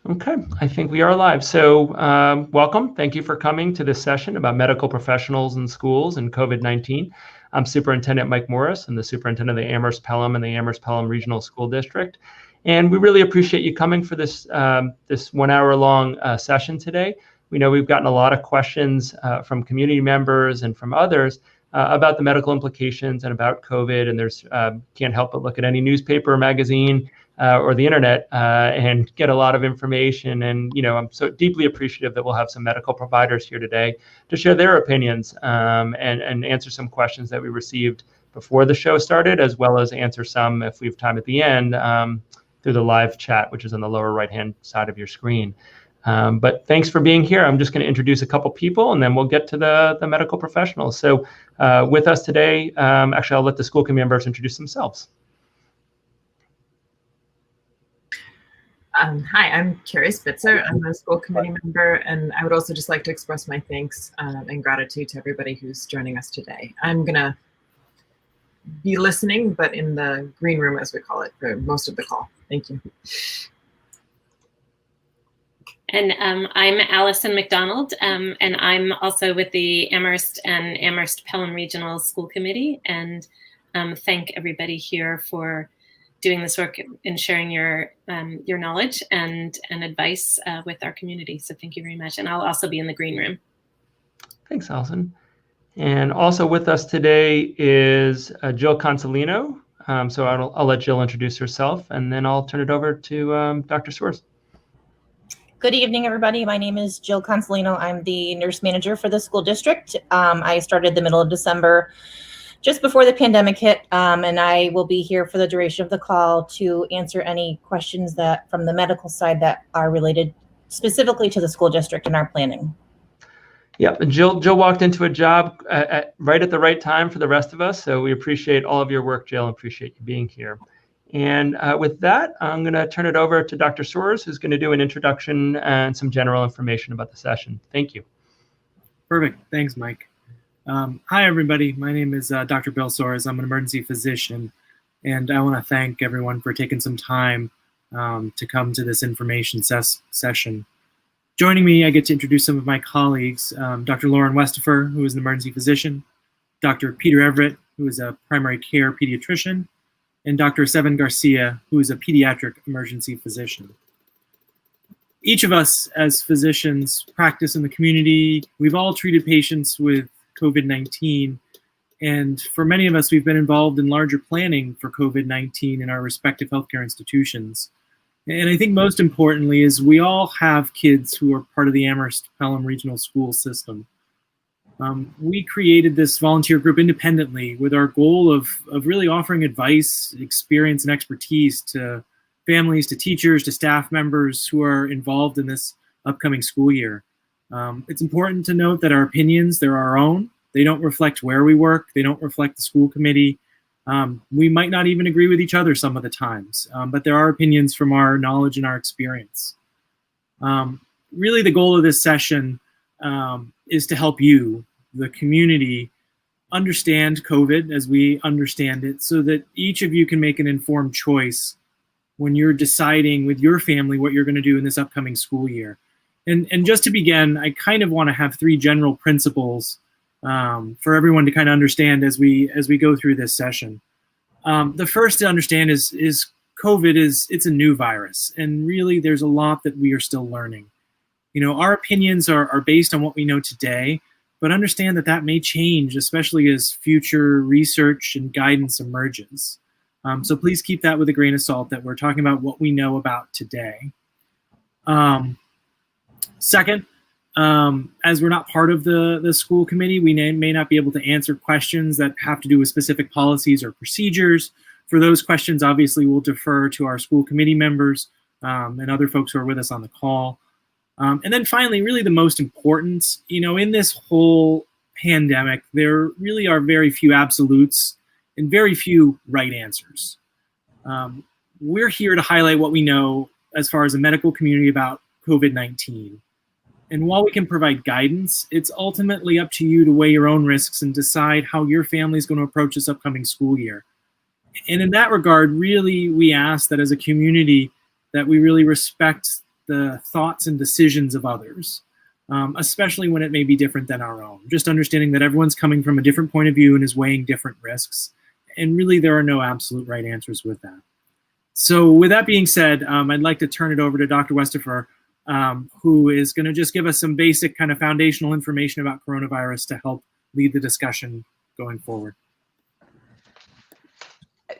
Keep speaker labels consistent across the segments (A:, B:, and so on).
A: Okay, I think we are live. So welcome. Thank you for coming to this session about medical professionals in schools and COVID-19. I'm Superintendent Mike Morris. I'm the superintendent of the Amherst-Pelham and the Amherst-Pelham Regional School District. And we really appreciate you coming for this, this 1 hour long session today. We know we've gotten a lot of questions from community members and from others about the medical implications and about COVID. And there's can't help but look at any newspaper or magazine or the internet and get a lot of information. And, I'm so deeply appreciative that we'll have some medical providers here today to share their opinions and answer some questions that we received before the show started, as well as answer some, if we have time at the end, through the live chat, which is on the lower right-hand side of your screen. But thanks for being here. I'm just going to introduce a couple people, and then we'll get to the medical professionals. So with us today, actually, I'll let the school committee members introduce themselves.
B: Hi, I'm Carrie Spitzer. I'm a school committee member, and I would also just like to express my thanks and gratitude to everybody who's joining us today. I'm going to be listening, but in the green room, as we call it, for most of the call. Thank you.
C: And I'm Allison McDonald, and I'm also with the Amherst and Amherst-Pelham Regional School Committee, and thank everybody here for doing this work and sharing your knowledge and advice with our community. So thank you very much. And I'll also be in the green room.
A: Thanks, Allison. And also with us today is Jill Consolino. So I'll let Jill introduce herself, and then I'll turn it over to Dr. Soares.
D: Good evening, everybody. My name is Jill Consolino. I'm the nurse manager for the school district. I started the middle of December, just before the pandemic hit, and I will be here for the duration of the call to answer any questions that from the medical side that are related specifically to the school district and our planning.
A: Yeah, Jill walked into a job right at the right time for the rest of us, so we appreciate all of your work, Jill, and appreciate you being here. And with that, I'm going to turn it over to Dr. Soares, who's going to do an introduction and some general information about the session. Thank you.
E: Perfect. Thanks, Mike. Hi, everybody. My name is Dr. Bill Soares. I'm an emergency physician, and I want to thank everyone for taking some time to come to this information session. Joining me, I get to introduce some of my colleagues, Dr. Lauren Westifer, who is an emergency physician, Dr. Peter Everett, who is a primary care pediatrician, and Dr. Seven Garcia, who is a pediatric emergency physician. Each of us as physicians practice in the community. We've all treated patients with COVID-19, and for many of us, we've been involved in larger planning for COVID-19 in our respective healthcare institutions. And I think most importantly is we all have kids who are part of the Amherst-Pelham Regional School System. We created this volunteer group independently with our goal of really offering advice, experience, and expertise to families, to teachers, to staff members who are involved in this upcoming school year. It's important to note that our opinions, they're our own. They don't reflect where we work. They don't reflect the school committee. We might not even agree with each other some of the times, but there are opinions from our knowledge and our experience. Really, the goal of this session is to help you, the community, understand COVID as we understand it, so that each of you can make an informed choice when you're deciding with your family what you're going to do in this upcoming school year. And just to begin, I kind of want to have three general principles for everyone to kind of understand as we go through this session. The first to understand is COVID it's a new virus, and really there's a lot that we are still learning. Our opinions are based on what we know today, but understand that may change, especially as future research and guidance emerges. So please keep that with a grain of salt, that we're talking about what we know about today. Second, as we're not part of the school committee, we may not be able to answer questions that have to do with specific policies or procedures. For those questions, obviously, we'll defer to our school committee members and other folks who are with us on the call. And then finally, really the most important, in this whole pandemic, there really are very few absolutes and very few right answers. We're here to highlight what we know as far as a medical community about COVID-19. And while we can provide guidance, it's ultimately up to you to weigh your own risks and decide how your family is going to approach this upcoming school year. And in that regard, really, we ask that as a community that we really respect the thoughts and decisions of others, especially when it may be different than our own. Just understanding that everyone's coming from a different point of view and is weighing different risks. And really, there are no absolute right answers with that. So with that being said, I'd like to turn it over to Dr. Westerfer, who is going to just give us some basic kind of foundational information about coronavirus to help lead the discussion going forward.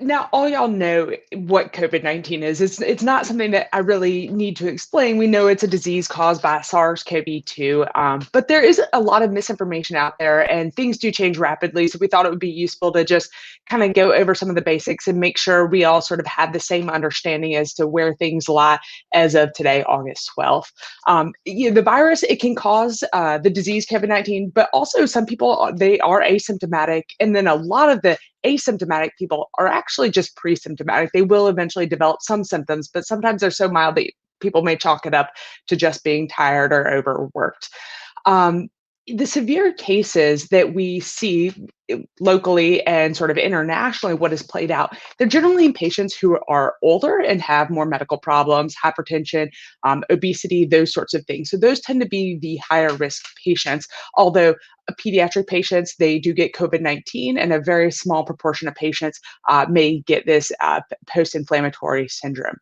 F: Now, all y'all know what COVID-19 is. It's not something that I really need to explain. We know it's a disease caused by SARS-CoV-2, but there is a lot of misinformation out there, and things do change rapidly. So we thought it would be useful to just kind of go over some of the basics and make sure we all sort of have the same understanding as to where things lie as of today, August 12th. The virus, it can cause the disease COVID-19, but also some people, they are asymptomatic, and then a lot of the asymptomatic people are actually just pre-symptomatic. They will eventually develop some symptoms, but sometimes they're so mild that people may chalk it up to just being tired or overworked. The severe cases that we see locally and sort of internationally, what has played out, they're generally in patients who are older and have more medical problems, hypertension, obesity, those sorts of things. So those tend to be the higher risk patients, although pediatric patients, they do get COVID-19, and a very small proportion of patients may get this post-inflammatory syndrome.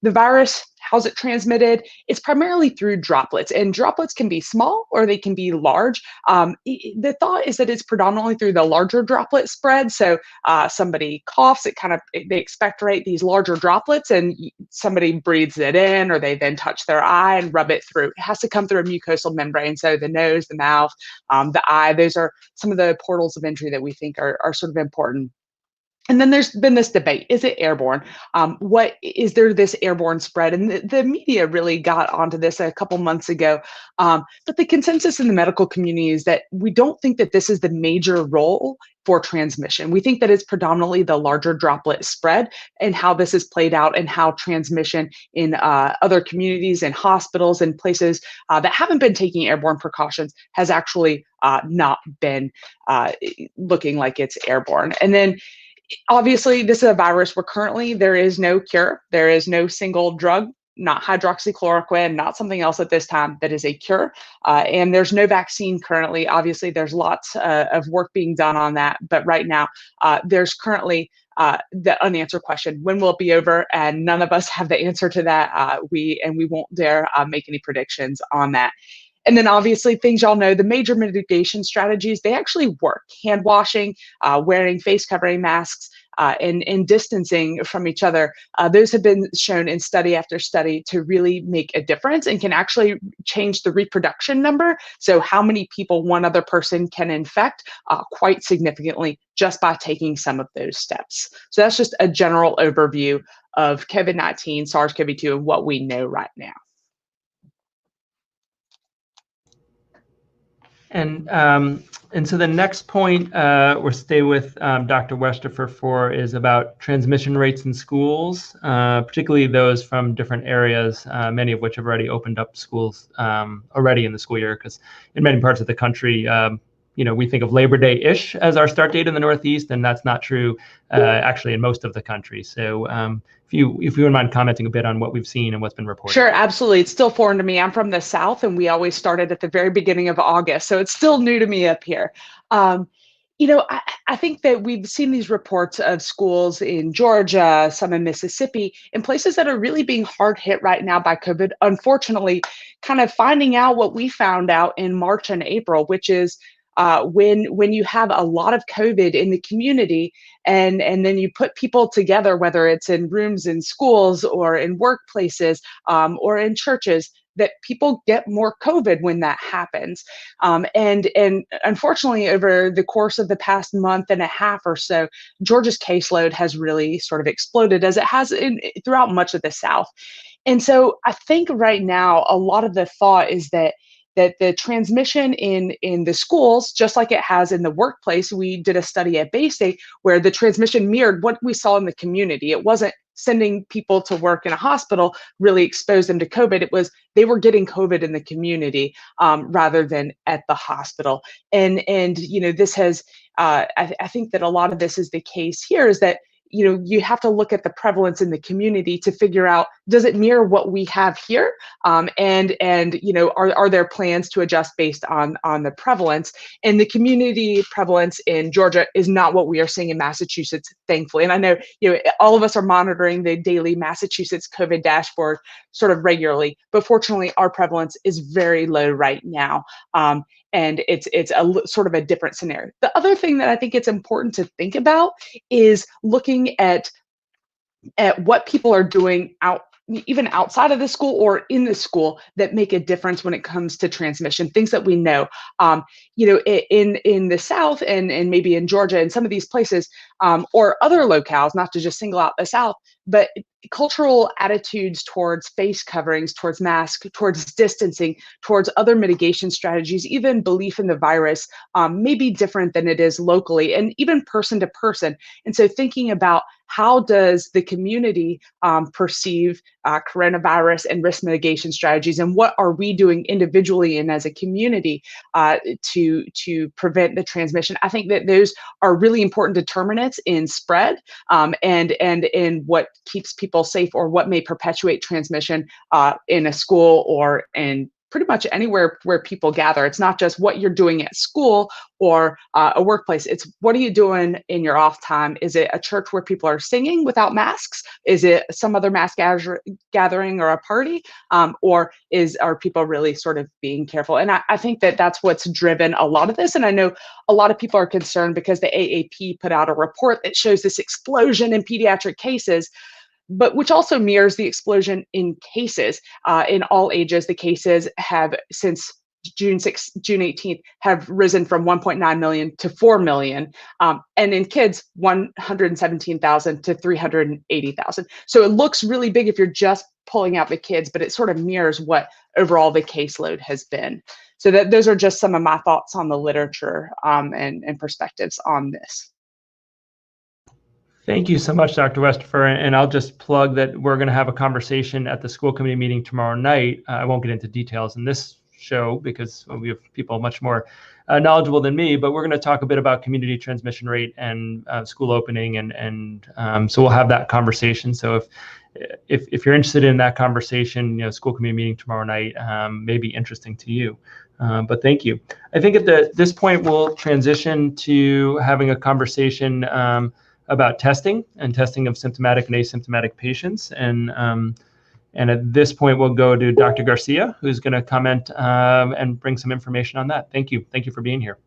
F: The virus, how's it transmitted? It's primarily through droplets, and droplets can be small or they can be large. The thought is that it's predominantly through the larger droplet spread. So somebody coughs, they expectorate these larger droplets, and somebody breathes it in, or they then touch their eye and rub it through. It has to come through a mucosal membrane. So the nose, the mouth, the eye, those are some of the portals of entry that we think are sort of important. And then there's been this debate, is it airborne? What is there this airborne spread? And the media really got onto this a couple months ago. But the consensus in the medical community is that we don't think that this is the major role for transmission. We think that it's predominantly the larger droplet spread and how this is played out, and how transmission in other communities and hospitals and places that haven't been taking airborne precautions has actually not been looking like it's airborne. And then obviously, this is a virus where currently there is no cure. There is no single drug, not hydroxychloroquine, not something else at this time that is a cure. And there's no vaccine currently. Obviously, there's lots of work being done on that. But right now, there's currently the unanswered question, when will it be over? And none of us have the answer to that. We won't dare make any predictions on that. And then obviously things y'all know, the major mitigation strategies, they actually work. Hand washing, wearing face covering masks, and distancing from each other. Those have been shown in study after study to really make a difference and can actually change the reproduction number. So how many people one other person can infect quite significantly just by taking some of those steps. So that's just a general overview of COVID-19, SARS-CoV-2, and what we know right now.
A: And so the next point we'll stay with Dr. Westerfer for is about transmission rates in schools, particularly those from different areas, many of which have already opened up schools already in the school year, because in many parts of the country, we think of Labor Day-ish as our start date in the Northeast, and that's not true actually in most of the country. So if you wouldn't mind commenting a bit on what we've seen and what's been reported.
F: Sure, absolutely. It's still foreign to me. I'm from the South, and we always started at the very beginning of August, so it's still new to me up here. I think that we've seen these reports of schools in Georgia, some in Mississippi, in places that are really being hard hit right now by COVID. Unfortunately, kind of finding out what we found out in March and April, which is when you have a lot of COVID in the community, and then you put people together, whether it's in rooms in schools or in workplaces or in churches, that people get more COVID when that happens. And unfortunately, over the course of the past month and a half or so, Georgia's caseload has really sort of exploded, as it has throughout much of the South. And so I think right now, a lot of the thought is that the transmission in the schools, just like it has in the workplace, we did a study at Bay State where the transmission mirrored what we saw in the community. It wasn't sending people to work in a hospital really exposed them to COVID. It was they were getting COVID in the community rather than at the hospital. And this has, I think that a lot of this is the case here, is that you have to look at the prevalence in the community to figure out, does it mirror what we have here? And are there plans to adjust based on the prevalence? And the community prevalence in Georgia is not what we are seeing in Massachusetts, thankfully. And I know, all of us are monitoring the daily Massachusetts COVID dashboard sort of regularly, but fortunately our prevalence is very low right now. And it's a sort of a different scenario. The other thing that I think it's important to think about is looking at what people are doing even outside of the school or in the school that make a difference when it comes to transmission, things that we know. In the South and maybe in Georgia and some of these places, or other locales, not to just single out the South, but cultural attitudes towards face coverings, towards masks, towards distancing, towards other mitigation strategies, even belief in the virus may be different than it is locally and even person to person. And so thinking about how does the community perceive coronavirus and risk mitigation strategies, and what are we doing individually and as a community to prevent the transmission? I think that those are really important determinants in spread and in what keeps people safe or what may perpetuate transmission in a school or in pretty much anywhere where people gather. It's not just what you're doing at school or a workplace. It's what are you doing in your off time? Is it a church where people are singing without masks? Is it some other mass gathering or a party? Or are people really sort of being careful? And I think that that's what's driven a lot of this. And I know a lot of people are concerned because the AAP put out a report that shows this explosion in pediatric cases, but which also mirrors the explosion in cases in all ages. The cases have since June 18th have risen from 1.9 million to 4 million. And in kids, 117,000 to 380,000. So it looks really big if you're just pulling out the kids, but it sort of mirrors what overall the caseload has been. So those are just some of my thoughts on the literature and perspectives on this.
A: Thank you so much, Dr. Westifer. And I'll just plug that we're going to have a conversation at the school committee meeting tomorrow night. I won't get into details in this show because we have people much more knowledgeable than me, but we're going to talk a bit about community transmission rate and school opening. And so we'll have that conversation. So if you're interested in that conversation, school committee meeting tomorrow night may be interesting to you. But thank you. I think at this point, we'll transition to having a conversation about testing of symptomatic and asymptomatic patients. And at this point, we'll go to Dr. Garcia, who's going to comment and bring some information on that. Thank you. Thank you for being here.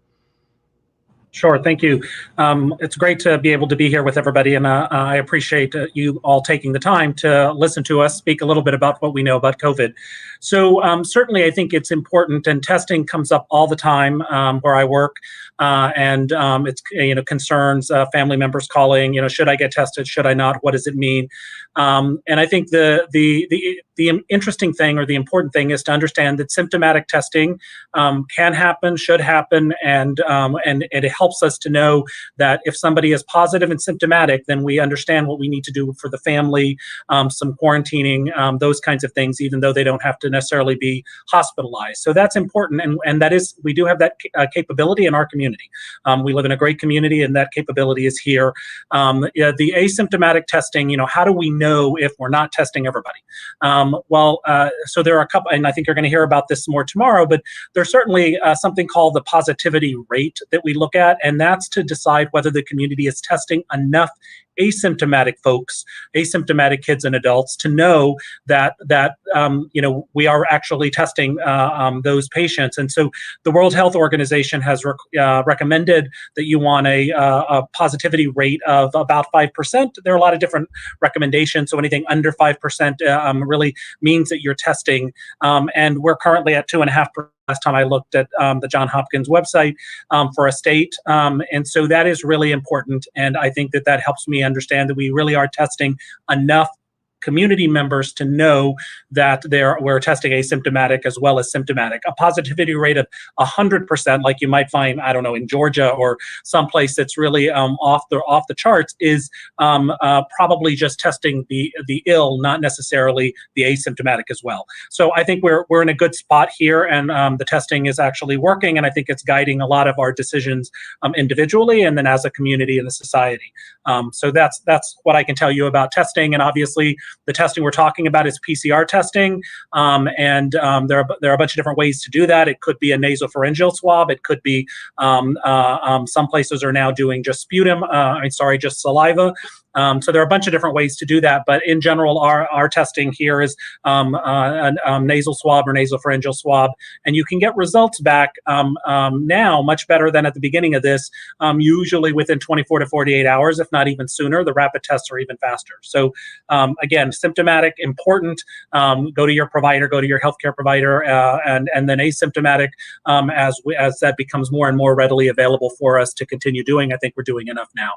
G: Sure, thank you. It's great to be able to be here with everybody, and I appreciate you all taking the time to listen to us speak a little bit about what we know about COVID. So certainly I think it's important, and testing comes up all the time where I work, and it's concerns, family members calling, should I get tested, should I not, what does it mean? And I think the interesting thing or the important thing is to understand that symptomatic testing can happen, should happen, and it helps us to know that if somebody is positive and symptomatic, then we understand what we need to do for the family, some quarantining, those kinds of things, even though they don't have to necessarily be hospitalized. So that's important, and that is, we do have that capability in our community. We live in a great community, and that capability is here. The asymptomatic testing, how do we know if we're not testing everybody? So there are a couple, and I think you're going to hear about this more tomorrow, but there's certainly something called the positivity rate that we look at, and that's to decide whether the community is testing enough asymptomatic folks, asymptomatic kids and adults, to know that we are actually testing those patients. And so the World Health Organization has recommended that you want a positivity rate of about 5%. There are a lot of different recommendations. So anything under 5% really means that you're testing. And we're currently at 2.5%. Last time I looked at the Johns Hopkins website for a state. And so that is really important. And I think that helps me understand that we really are testing enough community members to know that we're testing asymptomatic as well as symptomatic. A positivity rate of 100%, like you might find, I don't know, in Georgia or someplace that's really off the charts, is probably just testing the ill, not necessarily the asymptomatic as well. So I think we're in a good spot here, and the testing is actually working, and I think it's guiding a lot of our decisions individually and then as a community and a society. So that's what I can tell you about testing. And obviously the testing we're talking about is PCR testing, and there are a bunch of different ways to do that. It could be a nasopharyngeal swab. It could be some places are now doing just sputum. Just saliva. So there are a bunch of different ways to do that, but in general, our testing here is a nasal swab or nasopharyngeal swab, and you can get results back now much better than at the beginning of this, usually within 24 to 48 hours, if not even sooner. The rapid tests are even faster. So again, symptomatic, important, go to your provider, go to your healthcare provider, and then asymptomatic, as that becomes more and more readily available for us to continue doing. I think we're doing enough now.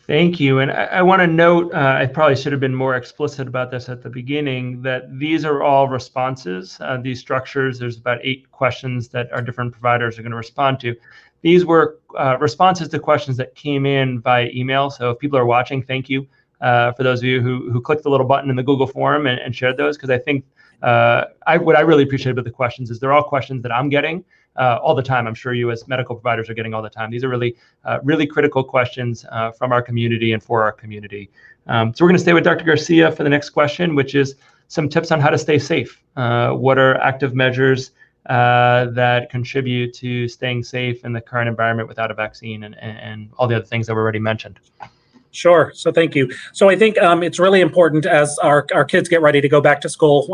A: Thank you. And I want to note, I probably should have been more explicit about this at the beginning, that these are all responses. These structures, there's about 8 questions that our different providers are going to respond to. These were responses to questions that came in by email. So if people are watching, thank you for those of you who clicked the little button in the Google form and shared those, because I think what I really appreciate about the questions is they're all questions that I'm getting all the time. I'm sure you as medical providers are getting all the time. These are really, really critical questions from our community and for our community. So we're going to stay with Dr. Garcia for the next question, which is some tips on how to stay safe. What are active measures that contribute to staying safe in the current environment without a vaccine and all the other things that were already mentioned?
G: Sure. So thank you. So I think it's really important as our kids get ready to go back to school,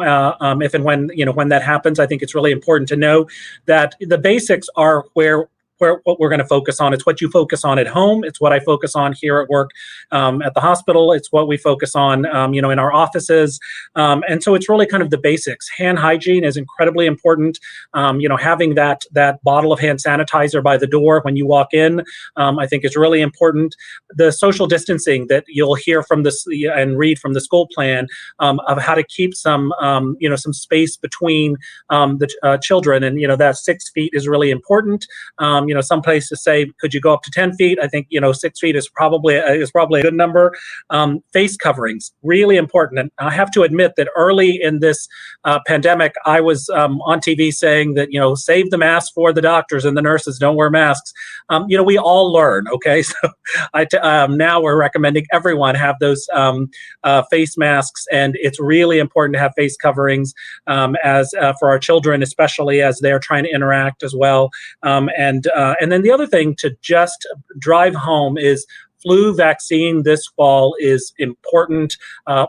G: if and when that happens. I think it's really important to know that the basics are what we're going to focus on. It's what you focus on at home. It's what I focus on here at work, at the hospital. It's what we focus on, in our offices. And so it's really kind of the basics. Hand hygiene is incredibly important. Having that bottle of hand sanitizer by the door when you walk in, I think is really important. The social distancing that you'll hear from this and read from the school plan, of how to keep some space between the children, and that 6 feet is really important. Some places say, could you go up to 10 feet? I think 6 feet is probably a good number. Face coverings, really important. And I have to admit that early in this pandemic, I was on TV saying that save the mask for the doctors and the nurses, don't wear masks. We all learn. Okay, so now we're recommending everyone have those face masks, and it's really important to have face coverings as for our children, especially as they're trying to interact as well. And then the other thing to just drive home is flu vaccine this fall is important,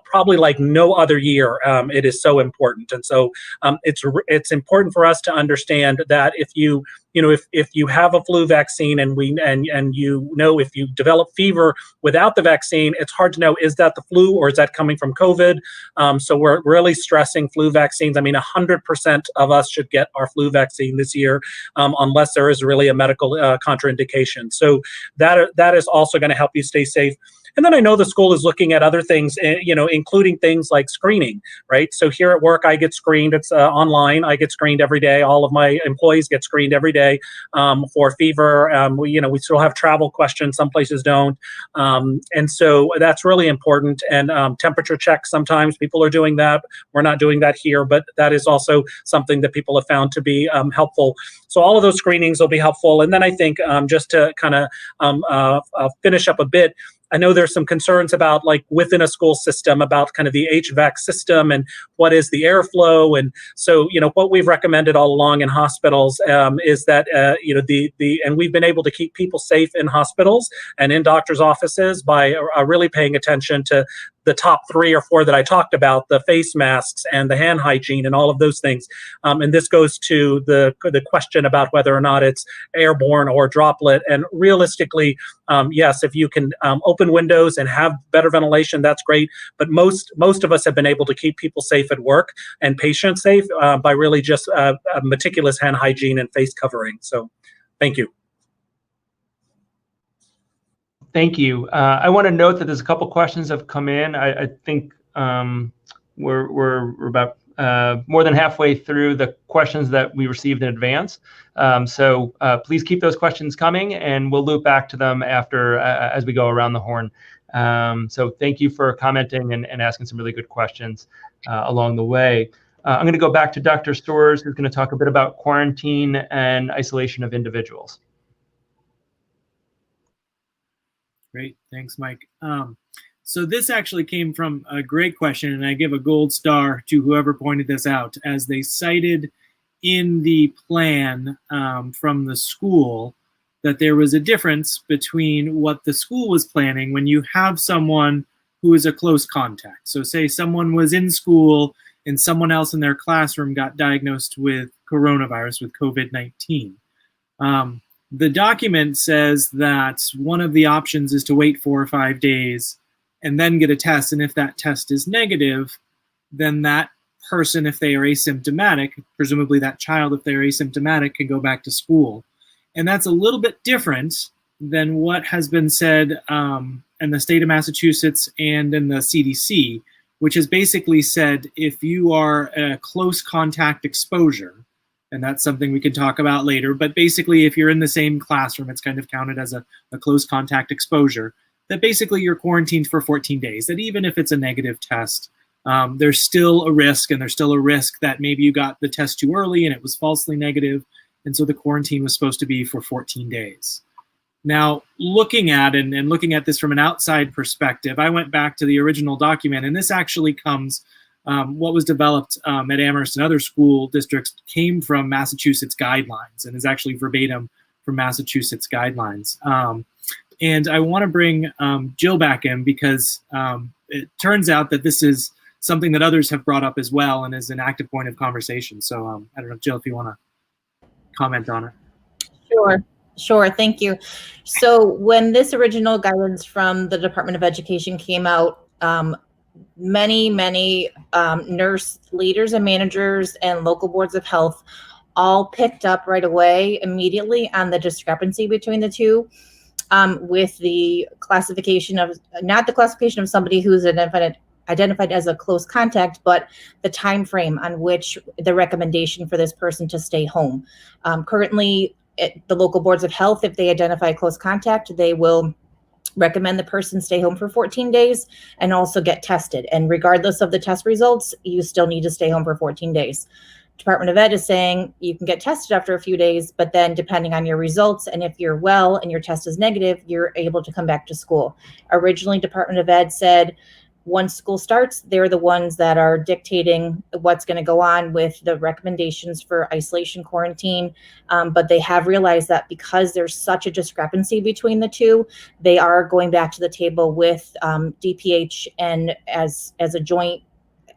G: probably like no other year. It is so important. And so it's important for us to understand that if you have a flu vaccine and if you develop fever without the vaccine, it's hard to know, is that the flu or is that coming from COVID? So we're really stressing flu vaccines. 100% of us should get our flu vaccine this year, unless there is really a medical contraindication. So that is also going to help you stay safe. And then I know the school is looking at other things, including things like screening, right? So here at work, I get screened. It's online. I get screened every day. All of my employees get screened every day for fever. We still have travel questions. Some places don't. And so that's really important. And temperature checks, sometimes people are doing that. We're not doing that here, but that is also something that people have found to be helpful. So all of those screenings will be helpful. And then I think just to kind of finish up a bit, I know there's some concerns about, like, within a school system about kind of the HVAC system and what is the airflow. And so, what we've recommended all along in hospitals is that, and we've been able to keep people safe in hospitals and in doctors' offices by really paying attention to the top 3 or 4 that I talked about, the face masks and the hand hygiene and all of those things. And this goes to the question about whether or not it's airborne or droplet. And realistically, yes, if you can open windows and have better ventilation, that's great. But most of us have been able to keep people safe at work and patients safe by really just meticulous hand hygiene and face covering. So thank you.
A: Thank you. I want to note that there's a couple questions have come in. I think we're about more than halfway through the questions that we received in advance. So please keep those questions coming, and we'll loop back to them after as we go around the horn. So thank you for commenting and asking some really good questions along the way. I'm going to go back to Dr. Storrs, who's going to talk a bit about quarantine and isolation of individuals.
E: Great, thanks, Mike. So this actually came from a great question, and I give a gold star to whoever pointed this out, as they cited in the plan from the school that there was a difference between what the school was planning when you have someone who is a close contact. So say someone was in school and someone else in their classroom got diagnosed with coronavirus, with COVID-19. The document says that one of the options is to wait 4 or 5 days and then get a test. And if that test is negative, then that person, if they are asymptomatic, presumably that child, if they're asymptomatic, can go back to school. And that's a little bit different than what has been said in the state of Massachusetts and in the CDC, which has basically said if you are a close contact exposure, and that's something we can talk about later, but basically if you're in the same classroom, it's kind of counted as a close contact exposure, that basically you're quarantined for 14 days, that even if it's a negative test, there's still a risk, and there's still a risk that maybe you got the test too early and it was falsely negative, and so the quarantine was supposed to be for 14 days. Now, looking at this from an outside perspective, I went back to the original document, and this actually comes, what was developed at Amherst and other school districts came from Massachusetts guidelines and is actually verbatim from Massachusetts guidelines. And I want to bring Jill back in because it turns out that this is something that others have brought up as well and is an active point of conversation. So I don't know, Jill, if you want to comment on it.
D: Sure, thank you. So when this original guidance from the Department of Education came out, many nurse leaders and managers and local boards of health all picked up right away immediately on the discrepancy between the two, with the classification of, not the classification of somebody who's identified as a close contact, but the time frame on which the recommendation for this person to stay home. Currently, the local boards of health, if they identify a close contact, they will recommend the person stay home for 14 days and also get tested. And regardless of the test results, you still need to stay home for 14 days. Department of Ed is saying you can get tested after a few days, but then depending on your results, and if you're well and your test is negative, you're able to come back to school. Originally, Department of Ed said once school starts, they're the ones that are dictating what's going to go on with the recommendations for isolation quarantine. But they have realized that because there's such a discrepancy between the two, they are going back to the table with DPH, and as a joint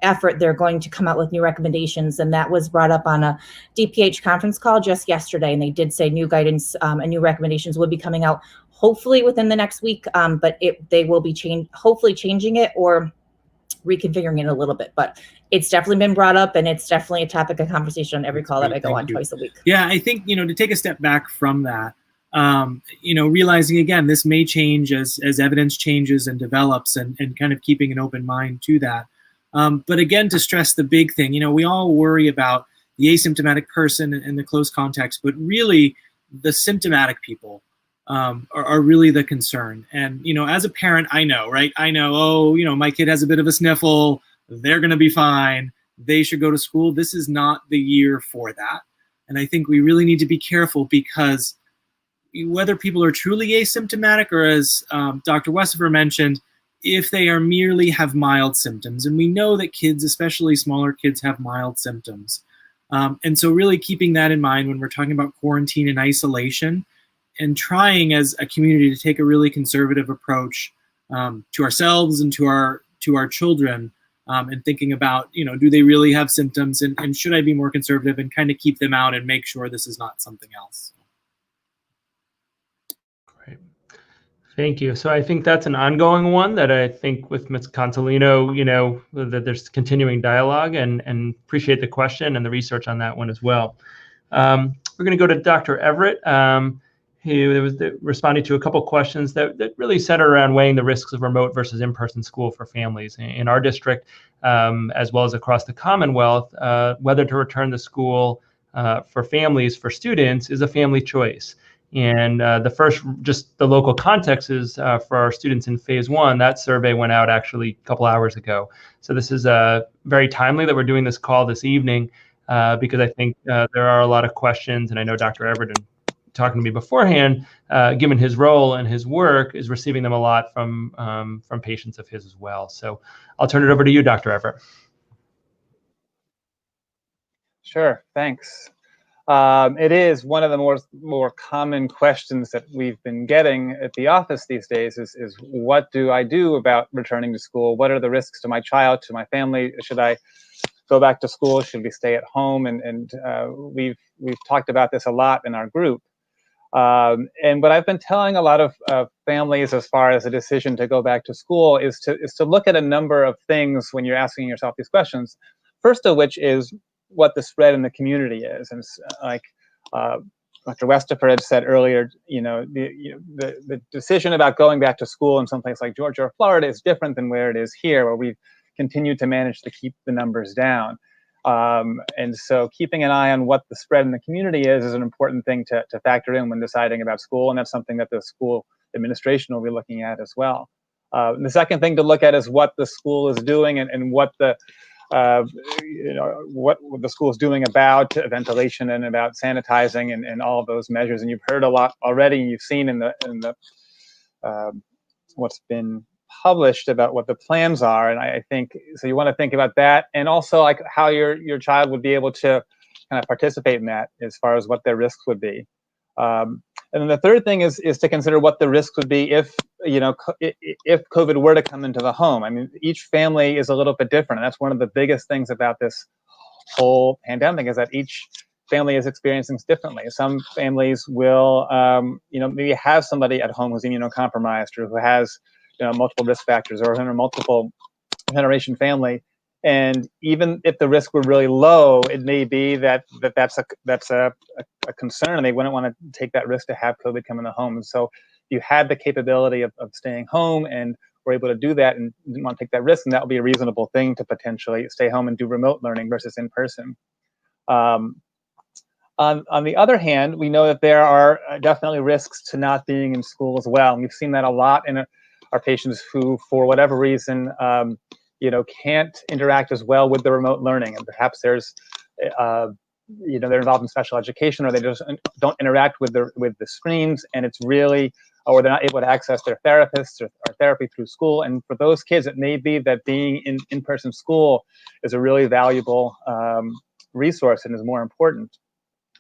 D: effort, they're going to come out with new recommendations. And that was brought up on a DPH conference call just yesterday. And they did say new guidance and new recommendations would be coming out hopefully within the next week, but they will be hopefully changing it or reconfiguring it a little bit. But it's definitely been brought up, and it's definitely a topic of conversation on every call that I go on twice a week.
E: Yeah, I think, to take a step back from that, realizing again, this may change as evidence changes and develops, and kind of keeping an open mind to that. But again, to stress the big thing, we all worry about the asymptomatic person and the close contacts, but really the symptomatic people are really the concern. And, as a parent, I know, right? I know, my kid has a bit of a sniffle. They're going to be fine. They should go to school. This is not the year for that. And I think we really need to be careful, because whether people are truly asymptomatic or, as Dr. Westiver mentioned, if they are merely have mild symptoms, and we know that kids, especially smaller kids, have mild symptoms. And so really keeping that in mind when we're talking about quarantine and isolation, and trying as a community to take a really conservative approach to ourselves and to our children, and thinking about, do they really have symptoms, and should I be more conservative and kind of keep them out and make sure this is not something else.
A: Great. Thank you. So I think that's an ongoing one that I think with Ms. Consolino, that there's continuing dialogue, and appreciate the question and the research on that one as well. We're going to go to Dr. Everett. who was responding to a couple questions that really centered around weighing the risks of remote versus in-person school for families in our district, as well as across the Commonwealth. Whether to return to school for families, for students, is a family choice. And just the local context is for our students in phase 1, that survey went out actually a couple hours ago. So this is very timely that we're doing this call this evening because I think there are a lot of questions, and I know Dr. Everton, talking to me beforehand, given his role and his work, is receiving them a lot from patients of his as well. So I'll turn it over to you, Dr. Everett.
H: Sure, thanks. It is one of the more common questions that we've been getting at the office these days is what do I do about returning to school? What are the risks to my child, to my family? Should I go back to school? Should we stay at home? And we've talked about this a lot in our group. And what I've been telling a lot of families as far as a decision to go back to school is to look at a number of things when you're asking yourself these questions. First of which is what the spread in the community is. And like Dr. Westapher had said earlier, the decision about going back to school in some place like Georgia or Florida is different than where it is here, where we've continued to manage to keep the numbers down. And so keeping an eye on what the spread in the community is an important thing to factor in when deciding about school. And that's something that the school administration will be looking at as well. The second thing to look at is what the school is doing and what the what the school is doing about ventilation and about sanitizing and all of those measures. And you've heard a lot already. You've seen in the what's been published about what the plans are, and I think so. You want to think about that, and also like how your child would be able to kind of participate in that, as far as what their risks would be. And then the third thing is to consider what the risks would be if COVID were to come into the home. I mean, each family is a little bit different, and that's one of the biggest things about this whole pandemic is that each family is experiencing this differently. Some families will, maybe have somebody at home who's immunocompromised or who has multiple risk factors, or in a multiple generation family. And even if the risk were really low, it may be that's a concern, and they wouldn't want to take that risk to have COVID come in the home. And so you had the capability of staying home and were able to do that and didn't want to take that risk, and that would be a reasonable thing to potentially stay home and do remote learning versus in person. On the other hand, we know that there are definitely risks to not being in school as well. And we've seen that a lot in our patients who, for whatever reason, can't interact as well with the remote learning, and perhaps there's, they're involved in special education, or they just don't interact with the screens, and it's really, or they're not able to access their therapists or therapy through school. And for those kids, it may be that being in person school is a really valuable resource and is more important.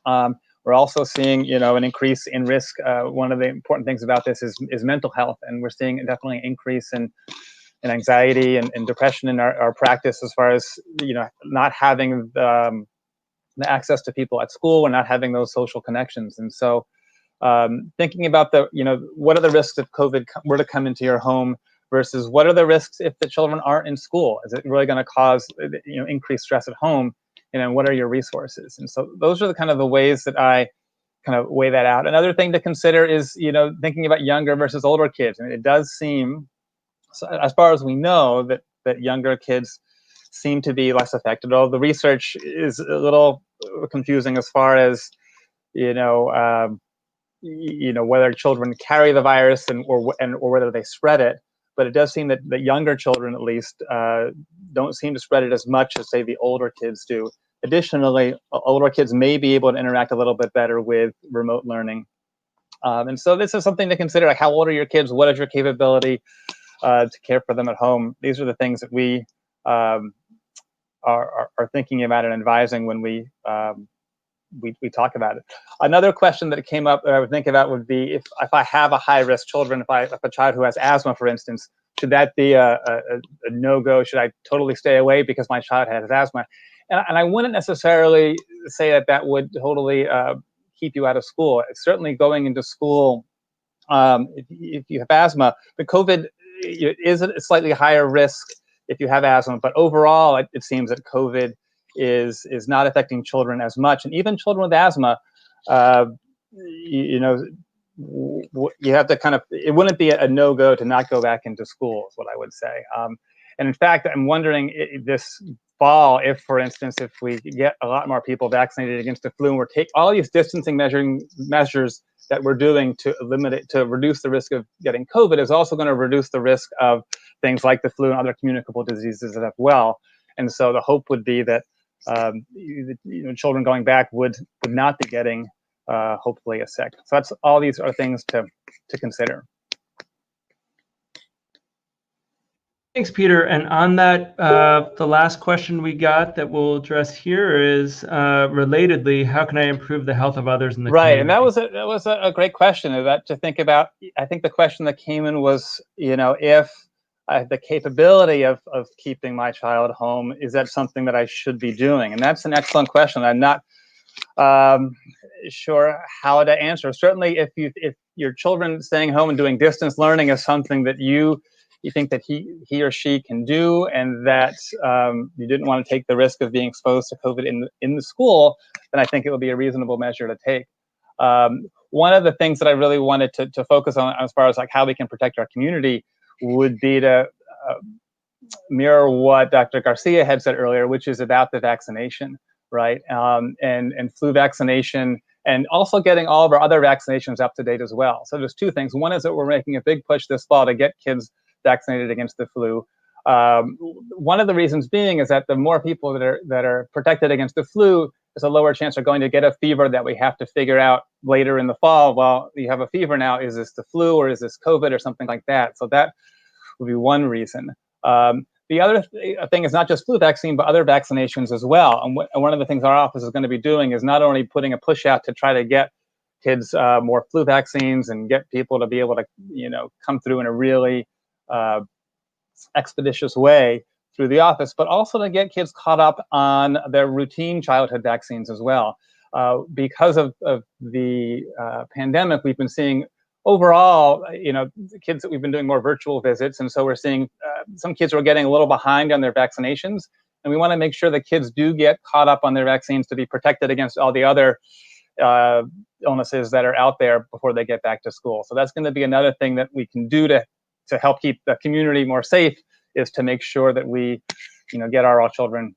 H: We're also seeing, an increase in risk. One of the important things about this is mental health, and we're seeing definitely an increase in anxiety and depression in our practice, as far as not having the access to people at school and not having those social connections. And so thinking about what are the risks if COVID were to come into your home versus what are the risks if the children aren't in school? Is it really going to cause increased stress at home? And what are your resources? And so those are the kind of the ways that I kind of weigh that out. Another thing to consider is thinking about younger versus older kids. And it does seem, so as far as we know, that younger kids seem to be less affected. Although the research is a little confusing as far as whether children carry the virus or whether they spread it. But it does seem that the younger children, at least, don't seem to spread it as much as, say, the older kids do. Additionally, older kids may be able to interact a little bit better with remote learning. And so this is something to consider, like how old are your kids? What is your capability to care for them at home? These are the things that we are thinking about and advising when we talk about it. Another question that came up that I would think about would be if I have a high-risk children, if a child who has asthma, for instance, should that be a no-go? Should I totally stay away because my child has asthma? And I wouldn't necessarily say that would totally keep you out of school. It's certainly going into school, if you have asthma, but COVID is a slightly higher risk if you have asthma. But overall, it seems that COVID is not affecting children as much. And even children with asthma, you have to kind of, it wouldn't be a no-go to not go back into school, is what I would say. And in fact, I'm wondering this fall, if, for instance, if we get a lot more people vaccinated against the flu, and we're take all these distancing measures that we're doing to reduce the risk of getting COVID, is also going to reduce the risk of things like the flu and other communicable diseases as well. And so the hope would be that children going back would not be getting hopefully a sick. So that's all. These are things to consider.
A: Thanks, Peter. And on that, the last question we got that we'll address here is relatedly, how can I improve the health of others in the community?
H: Right, and that was a great question to think about. I think the question that came in was, if I have the capability of keeping my child home, is that something that I should be doing? And that's an excellent question. I'm not sure how to answer. Certainly, if your children staying home and doing distance learning is something that you think that he or she can do, and that you didn't want to take the risk of being exposed to COVID in the school, then I think it would be a reasonable measure to take. One of the things that I really wanted to focus on as far as like how we can protect our community would be to mirror what Dr. Garcia had said earlier, which is about the vaccination, right? And flu vaccination, and also getting all of our other vaccinations up to date as well. So there's two things. One is that we're making a big push this fall to get kids vaccinated against the flu. One of the reasons being is that the more people that are protected against the flu, there's a lower chance they're going to get a fever that we have to figure out later in the fall. Well, you have a fever now, is this the flu or is this COVID or something like that? So that would be one reason. The other thing is not just flu vaccine, but other vaccinations as well. And one of the things our office is going to be doing is not only putting a push out to try to get kids more flu vaccines and get people to be able to, come through in a really expeditious way through the office, but also to get kids caught up on their routine childhood vaccines as well. Because of the pandemic, we've been seeing overall, the kids that we've been doing more virtual visits, and so we're seeing some kids who are getting a little behind on their vaccinations, and we want to make sure that kids do get caught up on their vaccines to be protected against all the other illnesses that are out there before they get back to school. So that's going to be another thing that we can do to help keep the community more safe, is to make sure that we, get our children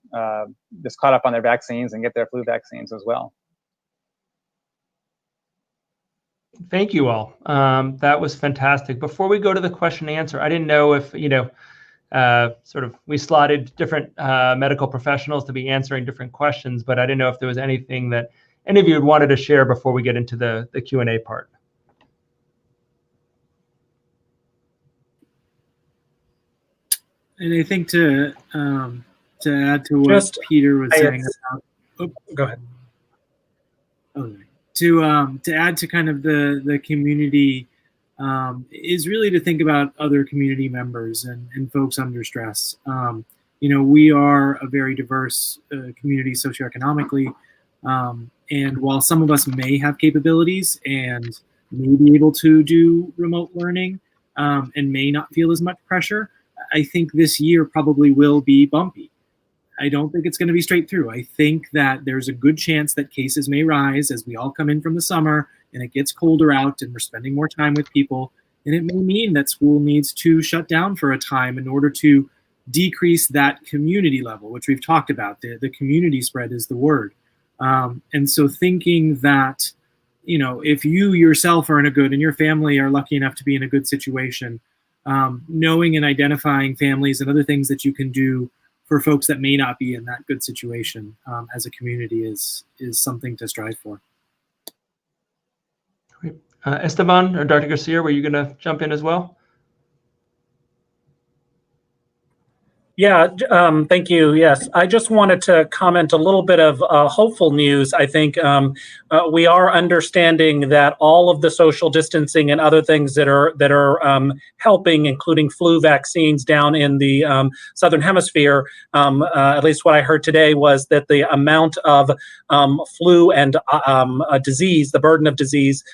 H: just caught up on their vaccines and get their flu vaccines as well.
A: Thank you all. That was fantastic. Before we go to the question and answer, I didn't know if, we slotted different medical professionals to be answering different questions, but I didn't know if there was anything that any of you wanted to share before we get into the Q&A part.
E: And I think to add to what Peter was saying about,
G: go ahead.
E: Okay. To add to kind of the community is really to think about other community members and folks under stress. We are a very diverse community socioeconomically, and while some of us may have capabilities and may be able to do remote learning and may not feel as much pressure, I think this year probably will be bumpy. I don't think it's going to be straight through. I think that there's a good chance that cases may rise as we all come in from the summer and it gets colder out and we're spending more time with people. And it may mean that school needs to shut down for a time in order to decrease that community level, which we've talked about. The community spread is the word. And so thinking that, if you yourself are in a good and your family are lucky enough to be in a good situation, knowing and identifying families and other things that you can do for folks that may not be in that good situation as a community is something to strive for.
A: Great. Esteban or Dr. Garcia, were you going to jump in as well?
G: Yeah, thank you. Yes, I just wanted to comment a little bit of hopeful news. I think we are understanding that all of the social distancing and other things that are helping, including flu vaccines down in the Southern Hemisphere, at least what I heard today was that the amount of flu and a disease, the burden of disease,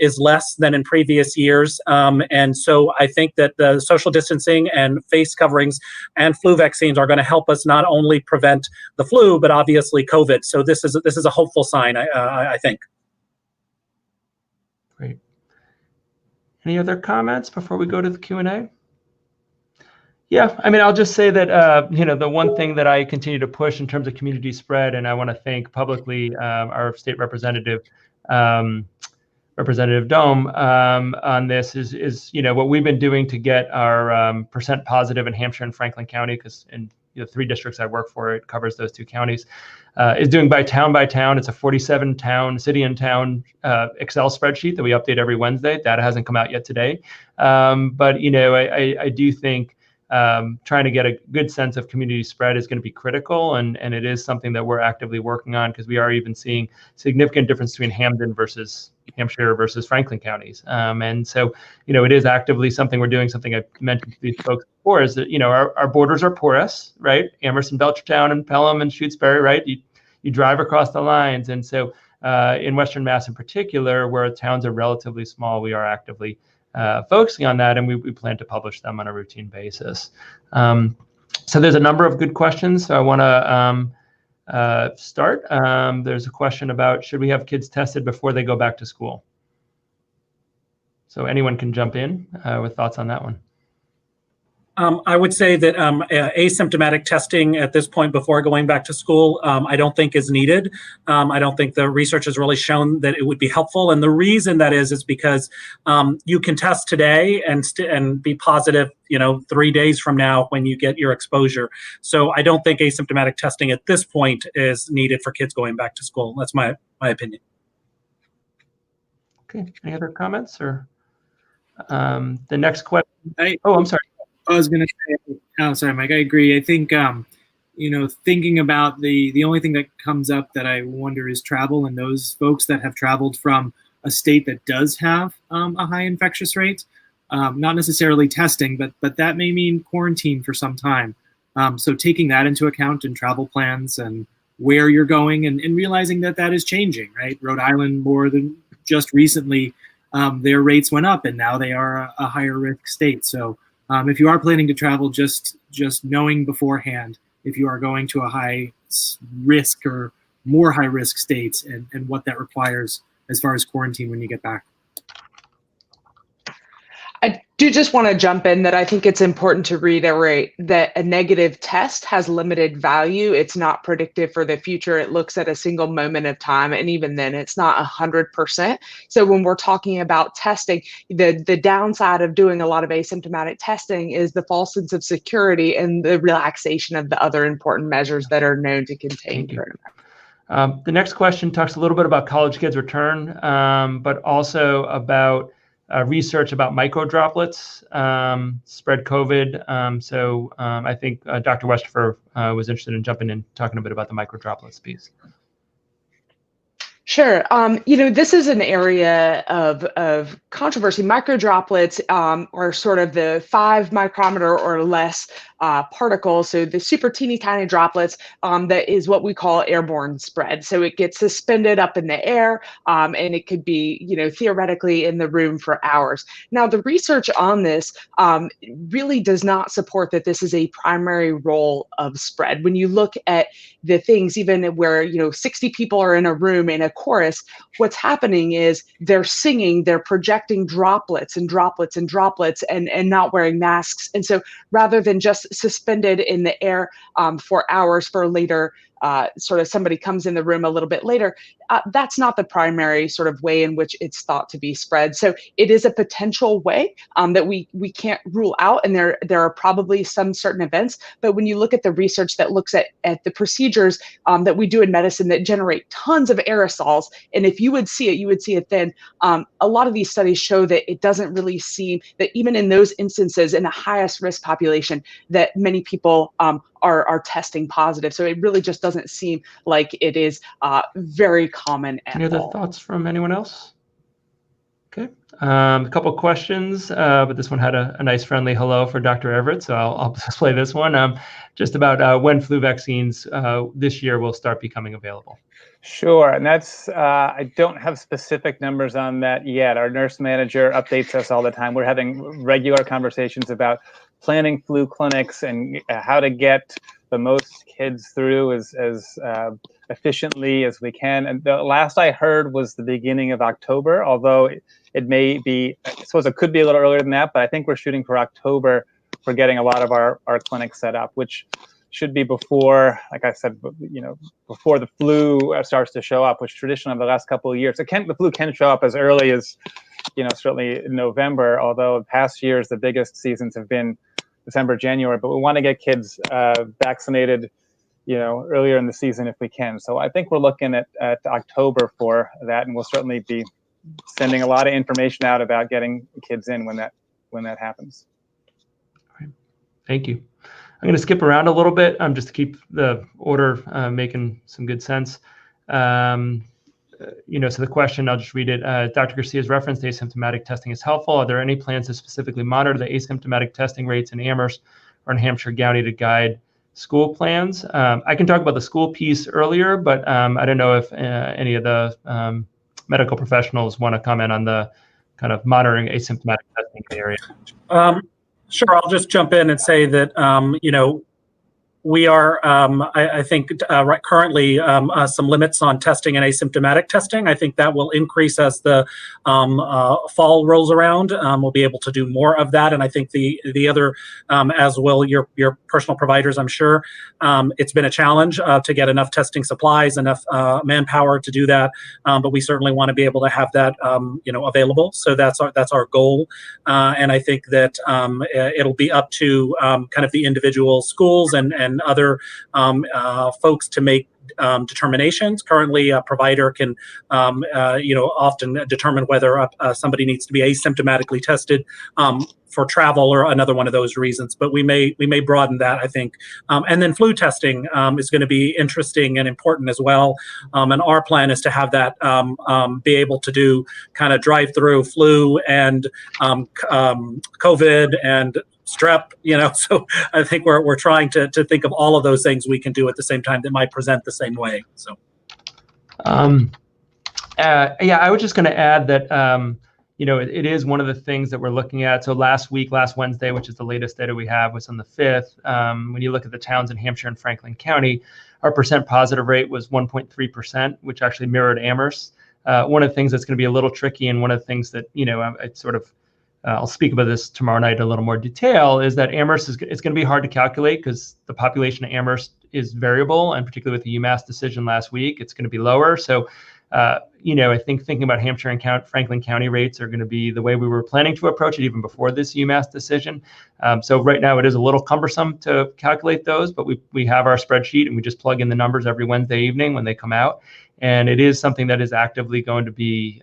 G: is less than in previous years. And so I think that the social distancing and face coverings and flu vaccines are going to help us not only prevent the flu, but obviously COVID. So this is a hopeful sign, I think.
A: Great. Any other comments before we go to the Q&A? Yeah, I mean, I'll just say that, the one thing that I continue to push in terms of community spread, and I want to thank publicly our state representative, Representative Dome, on this is what we've been doing to get our percent positive in Hampshire and Franklin County, because in the 3 districts I work for, it covers those 2 counties, is doing by town. It's a 47 town, city and town Excel spreadsheet that we update every Wednesday. Data hasn't come out yet today. But, I do think trying to get a good sense of community spread is going to be critical, and it is something that we're actively working on, because we are even seeing significant difference between Hampshire versus Franklin counties. And so, it is actively something we're doing. Something I mentioned to these folks before is that, our borders are porous, right? Amherst and Belchertown and Pelham and Shutesbury, right? You drive across the lines. And so in Western Mass in particular, where towns are relatively small, we are actively focusing on that, and we plan to publish them on a routine basis. So there's a number of good questions. So I want to start. There's a question about, should we have kids tested before they go back to school? So anyone can jump in with thoughts on that one.
G: I would say that asymptomatic testing at this point before going back to school, I don't think is needed. I don't think the research has really shown that it would be helpful. And the reason that is because you can test today and be positive, 3 days from now when you get your exposure. So I don't think asymptomatic testing at this point is needed for kids going back to school. That's my opinion.
A: Okay. Any other comments or the next question? I'm sorry.
E: I was going to say, oh, sorry, Mike, I agree. I think, thinking about the only thing that comes up that I wonder is travel, and those folks that have traveled from a state that does have a high infectious rate, not necessarily testing, but that may mean quarantine for some time. So taking that into account in travel plans and where you're going, and realizing that is changing, right? Rhode Island, more than just recently, their rates went up, and now they are a higher risk state. So if you are planning to travel, just knowing beforehand if you are going to a high risk or more high risk states, and what that requires as far as quarantine when you get back.
F: I do just want to jump in that I think it's important to reiterate that a negative test has limited value. It's not predictive for the future. It looks at a single moment of time, and even then it's not 100%. So when we're talking about testing, the downside of doing a lot of asymptomatic testing is the false sense of security and the relaxation of the other important measures that are known to contain coronavirus.
A: The next question talks a little bit about college kids' return, but also about research about microdroplets spread COVID. So I think Dr. Westerfer was interested in jumping in, talking a bit about the microdroplets piece.
F: Sure. This is an area of controversy. Microdroplets are sort of the 5 micrometer or less particles. So the super teeny tiny droplets, that is what we call airborne spread. So it gets suspended up in the air, and it could be, theoretically in the room for hours. Now, the research on this really does not support that this is a primary role of spread. When you look at the things, even where, 60 people are in a room in a chorus, what's happening is they're singing, they're projecting droplets and droplets and droplets, and not wearing masks. And so rather than just suspended in the air for hours for later, sort of somebody comes in the room a little bit later, that's not the primary sort of way in which it's thought to be spread. So it is a potential way that we can't rule out, and there are probably some certain events. But when you look at the research that looks at the procedures that we do in medicine that generate tons of aerosols, and if you would see it then, a lot of these studies show that it doesn't really seem that even in those instances in the highest risk population that many people are testing positive. So it really just doesn't seem like it is very common at all.
A: Any other thoughts from anyone else? Okay, a couple questions, but this one had a nice friendly hello for Dr. Everett, so I'll display this one. Just about when flu vaccines this year will start becoming available.
H: Sure, and that's, I don't have specific numbers on that yet. Our nurse manager updates us all the time. We're having regular conversations about planning flu clinics and how to get the most kids through as efficiently as we can. And the last I heard was the beginning of October, although it may be, I suppose it could be a little earlier than that, but I think we're shooting for October for getting a lot of our clinics set up, which should be before, like I said, before the flu starts to show up, which traditionally in the last couple of years, the flu can show up as early as, certainly in November, although in past years, the biggest seasons have been December, January, but we want to get kids vaccinated, earlier in the season if we can. So I think we're looking at October for that, and we'll certainly be sending a lot of information out about getting kids in when that happens.
A: All right. Thank you. I'm going to skip around a little bit just to keep the order making some good sense. So the question, I'll just read it. Dr. Garcia's referenced asymptomatic testing is helpful. Are there any plans to specifically monitor the asymptomatic testing rates in Amherst or in Hampshire County to guide school plans? I can talk about the school piece earlier, but I don't know if any of the medical professionals want to comment on the kind of monitoring asymptomatic testing in the area.
G: Sure, I'll just jump in and say that, we are, I think, currently some limits on testing and asymptomatic testing. I think that will increase as the fall rolls around. We'll be able to do more of that, and I think the other, as will your personal providers, I'm sure. It's been a challenge to get enough testing supplies, enough manpower to do that, but we certainly want to be able to have that, available. So that's our goal, and I think that it'll be up to kind of the individual schools and other folks to make determinations. Currently, a provider can, often determine whether somebody needs to be asymptomatically tested for travel or another one of those reasons. But we may broaden that, I think. And then flu testing is going to be interesting and important as well. And our plan is to have that be able to do kind of drive-through flu and COVID and strep, so I think we're trying to think of all of those things we can do at the same time that might present the same way. So,
A: I was just going to add that, it is one of the things that we're looking at. So last Wednesday, which is the latest data we have, was on the 5th. When you look at the towns in Hampshire and Franklin County, our percent positive rate was 1.3%, which actually mirrored Amherst. One of the things that's going to be a little tricky, and one of the things that, it's sort of, I'll speak about this tomorrow night in a little more detail, is that Amherst it's going to be hard to calculate because the population of Amherst is variable, and particularly with the UMass decision last week, it's going to be lower. So, I think thinking about Hampshire and Franklin County rates are going to be the way we were planning to approach it even before this UMass decision. So right now it is a little cumbersome to calculate those, but we have our spreadsheet and we just plug in the numbers every Wednesday evening when they come out. And it is something that is actively going to be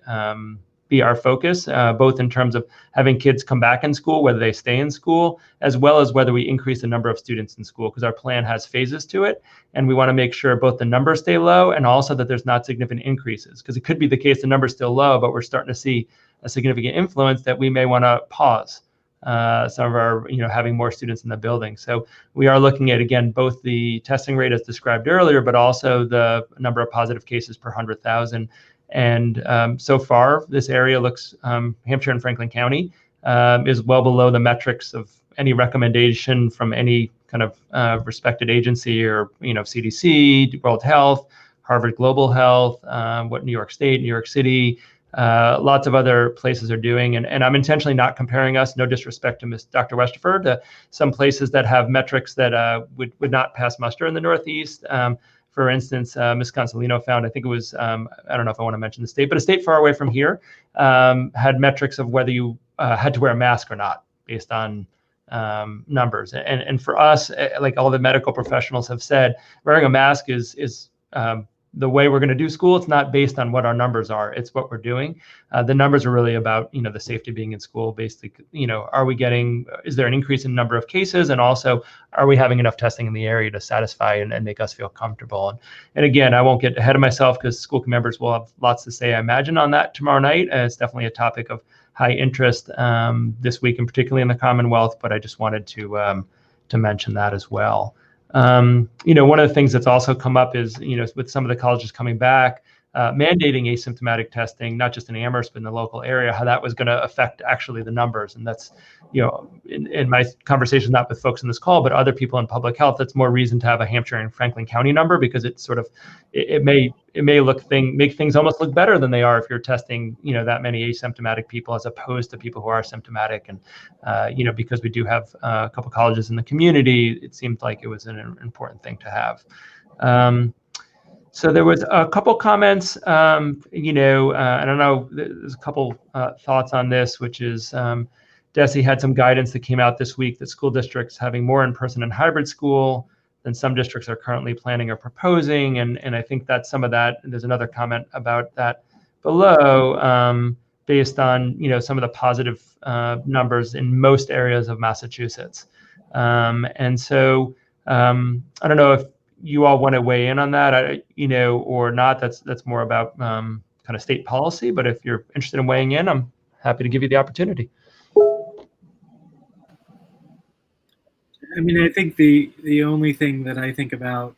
A: our focus, both in terms of having kids come back in school, whether they stay in school, as well as whether we increase the number of students in school, because our plan has phases to it. And we want to make sure both the numbers stay low and also that there's not significant increases, because it could be the case the number's still low, but we're starting to see a significant influence that we may want to pause some of our, having more students in the building. So we are looking at, again, both the testing rate as described earlier, but also the number of positive cases per 100,000. And so far, this area looks, Hampshire and Franklin County is well below the metrics of any recommendation from any kind of respected agency or, CDC, World Health, Harvard Global Health, what New York State, New York City, lots of other places are doing. And I'm intentionally not comparing us, no disrespect to Dr. Westerford, to some places that have metrics that would not pass muster in the Northeast. For instance, Ms. Consolino found, I think it was, I don't know if I want to mention the state, but a state far away from here had metrics of whether you had to wear a mask or not based on numbers. And for us, like all the medical professionals have said, wearing a mask is the way we're going to do school. It's not based on what our numbers are. It's what we're doing. The numbers are really about, the safety of being in school. Basically, is there an increase in number of cases? And also, are we having enough testing in the area to satisfy and make us feel comfortable? And again, I won't get ahead of myself because school members will have lots to say, I imagine, on that tomorrow night. It's definitely a topic of high interest this week, and particularly in the Commonwealth, but I just wanted to mention that as well. One of the things that's also come up is, with some of the colleges coming back, mandating asymptomatic testing, not just in Amherst, but in the local area, how that was going to affect actually the numbers. And that's, in my conversation, not with folks in this call, but other people in public health, that's more reason to have a Hampshire and Franklin County number, because it sort of, it may make things almost look better than they are if you're testing, that many asymptomatic people as opposed to people who are symptomatic. And, because we do have a couple colleges in the community, it seemed like it was an important thing to have. So there was a couple comments, I don't know, there's a couple thoughts on this, which is DESE had some guidance that came out this week that school districts having more in-person and hybrid school than some districts are currently planning or proposing. And I think that's some of that. And there's another comment about that below, based on, some of the positive numbers in most areas of Massachusetts. And so I don't know if you all want to weigh in on that, or not. That's more about kind of state policy. But if you're interested in weighing in, I'm happy to give you the opportunity.
E: I mean, I think the only thing that I think about